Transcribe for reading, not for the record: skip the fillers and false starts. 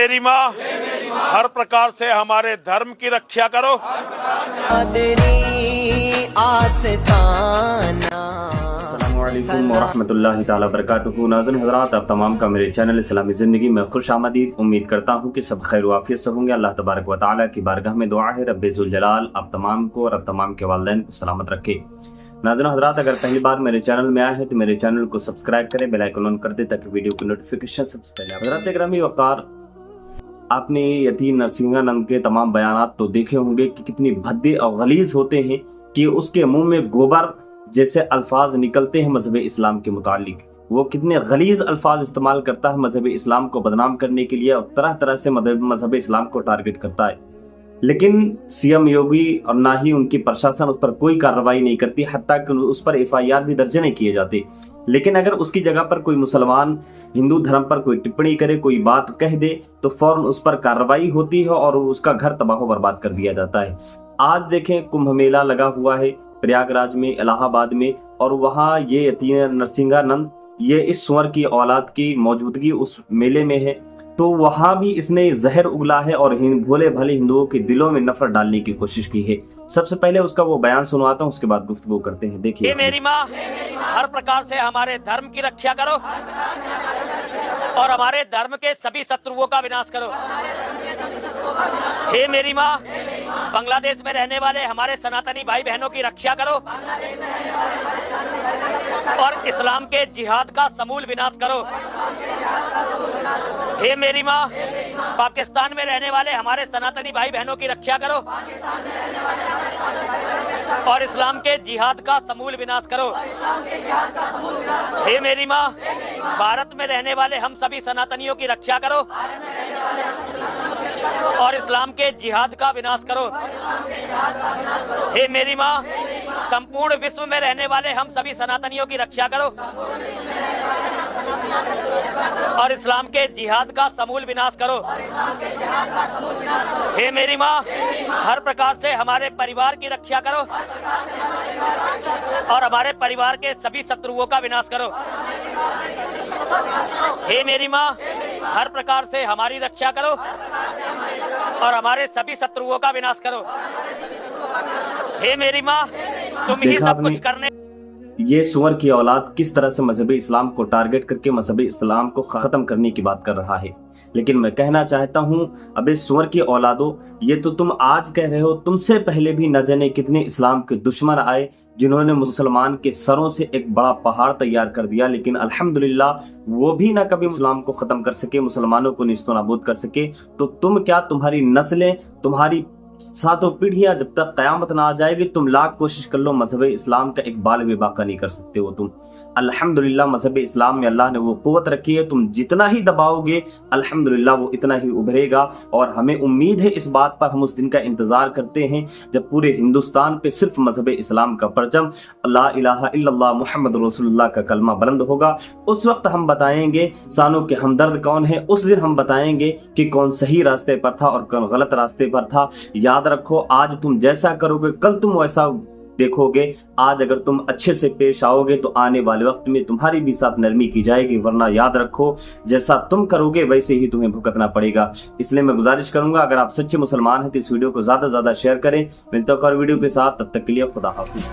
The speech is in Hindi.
मेरी माँ हर प्रकार से हमारे धर्म की रक्षा करो। अस्सलामुअलैकुम वरहमतुल्लाहि ताला बरकातुहू। नाज़रीन हज़रात, आप तमाम का मेरे चैनल इस्लामी ज़िंदगी में खुश आमदीद। उम्मीद करता हूँ कि सब खैर वाफियत से होंगे। अल्लाह तबारक व तआला की बारगाह में दुआ है रब्बे ज़ुल जलाल आप तमाम को और आप तमाम के वालिदैन को सलामत रखे। नाज़रीन हज़रात, अगर पहली बार मेरे चैनल में आए हैं तो मेरे चैनल को सब्सक्राइब करें, बेल आइकन ऑन कर दें ताकि वीडियो की नोटिफिकेशन सबसे पहले। हज़रात इकराम वक़ार, आपने यतीम नरसिंहानंद के तमाम बयानात तो देखे होंगे कि कितनी भद्दे और गलीज होते हैं कि उसके मुंह में गोबर जैसे अल्फाज निकलते हैं मजहब इस्लाम के मुतालिक। वो कितने गलीज अल्फाज इस्तेमाल करता है मजहब इस्लाम को बदनाम करने के लिए और तरह तरह से मजहब इस्लाम को टारगेट करता है। लेकिन सीएम योगी और ना ही उनकी प्रशासन उस पर कोई कार्रवाई नहीं करती, हत्ता कि उस पर एफआईआर भी दर्ज नहीं किए जाते। लेकिन अगर उसकी जगह पर कोई मुसलमान हिंदू धर्म पर कोई टिप्पणी करे, कोई बात कह दे तो फौरन उस पर कार्रवाई होती है और उसका घर तबाह बर्बाद कर दिया जाता है। आज देखें, कुंभ मेला लगा हुआ है प्रयागराज में, इलाहाबाद में, और वहाँ ये यतीम नरसिंहानंद ये इस सुअर की औलाद की मौजूदगी उस मेले में है, तो वहां भी इसने जहर उगला है और भोले भले हिंदुओं के दिलों में नफरत डालने की कोशिश की है। सबसे पहले उसका वो बयान सुनवाता हूँ, उसके बाद गुफ्तगू करते हैं। देखिए, मेरी माँ हर प्रकार से हमारे धर्म की रक्षा करो और हमारे धर्म के सभी शत्रुओं का विनाश करो। हे मेरी माँ, बांग्लादेश में रहने वाले हमारे सनातनी भाई बहनों की रक्षा करो और इस्लाम के जिहाद का समूल विनाश करो। हे मेरी माँ, पाकिस्तान में रहने वाले हमारे सनातनी भाई बहनों की रक्षा करो और इस्लाम के जिहाद का समूल विनाश करो। हे मेरी माँ, भारत में रहने वाले हम सभी सनातनियों की रक्षा करो और इस्लाम के जिहाद का विनाश करो। हे मेरी माँ, संपूर्ण विश्व में रहने वाले हम सभी सनातनियों की रक्षा करो और इस्लाम के जिहाद का समूल विनाश करो। हे मेरी माँ, हर प्रकार से हमारे परिवार की रक्षा करो और हमारे परिवार के सभी शत्रुओं का विनाश करो। हे मेरी माँ, हर प्रकार से हमारी रक्षा करो और हमारे सभी शत्रुओं का विनाश करो। हे मेरी माँ, तुम ही सब कुछ करने। ये सुअर की औलाद किस तरह से मजहब इस्लाम को टारगेट करके मजहब इस्लाम को खत्म करने की बात कर रहा है। लेकिन मैं कहना चाहता हूँ, अबे सुअर की औलादो, ये तो तुम आज कह रहे हो, तुमसे पहले भी न जाने कितने इस्लाम के दुश्मन आए जिन्होंने मुसलमान के सरों से एक बड़ा पहाड़ तैयार कर दिया, लेकिन अल्हम्दुलिल्लाह वो भी ना कभी इस्लाम को खत्म कर सके, मुसलमानों को निस्तो नाबूद कर सके। तो तुम क्या, तुम्हारी नस्लें, तुम्हारी सातों पीढ़ियां जब तक कयामत ना आ जाएगी, तुम लाख कोशिश कर लो, मजहब इस्लाम का एक बाल भी बाका नहीं कर सकते हो तुम। अल्हम्दुलिल्लाह मजहब इस्लाम में अल्लाह ने वो कुव्वत रखी है, तुम जितना ही दबाओगे अल्हम्दुलिल्लाह वो इतना ही उभरेगा। और हमें उम्मीद है इस बात पर, हम उस दिन का इंतजार करते हैं जब पूरे हिंदुस्तान पे सिर्फ मजहब इस्लाम का परचम, ला इलाहा इल्लल्लाह मुहम्मद रसूलुल्लाह का कलमा बुलंद होगा। उस वक्त हम बताएंगे इंसानों के हमदर्द कौन है, उस दिन हम बताएंगे कि कौन सही रास्ते पर था और कौन गलत रास्ते पर था। याद रखो, आज तुम जैसा करोगे कल तुम वैसा देखोगे। आज अगर तुम अच्छे से पेश आओगे तो आने वाले वक्त में तुम्हारी भी साथ नरमी की जाएगी, वरना याद रखो जैसा तुम करोगे वैसे ही तुम्हें भुगतना पड़ेगा। इसलिए मैं गुजारिश करूंगा, अगर आप सच्चे मुसलमान हैं तो इस वीडियो को ज्यादा से ज्यादा शेयर करें। मिलते हैं और वीडियो के साथ, तब तक के लिए खुदा हाफिज।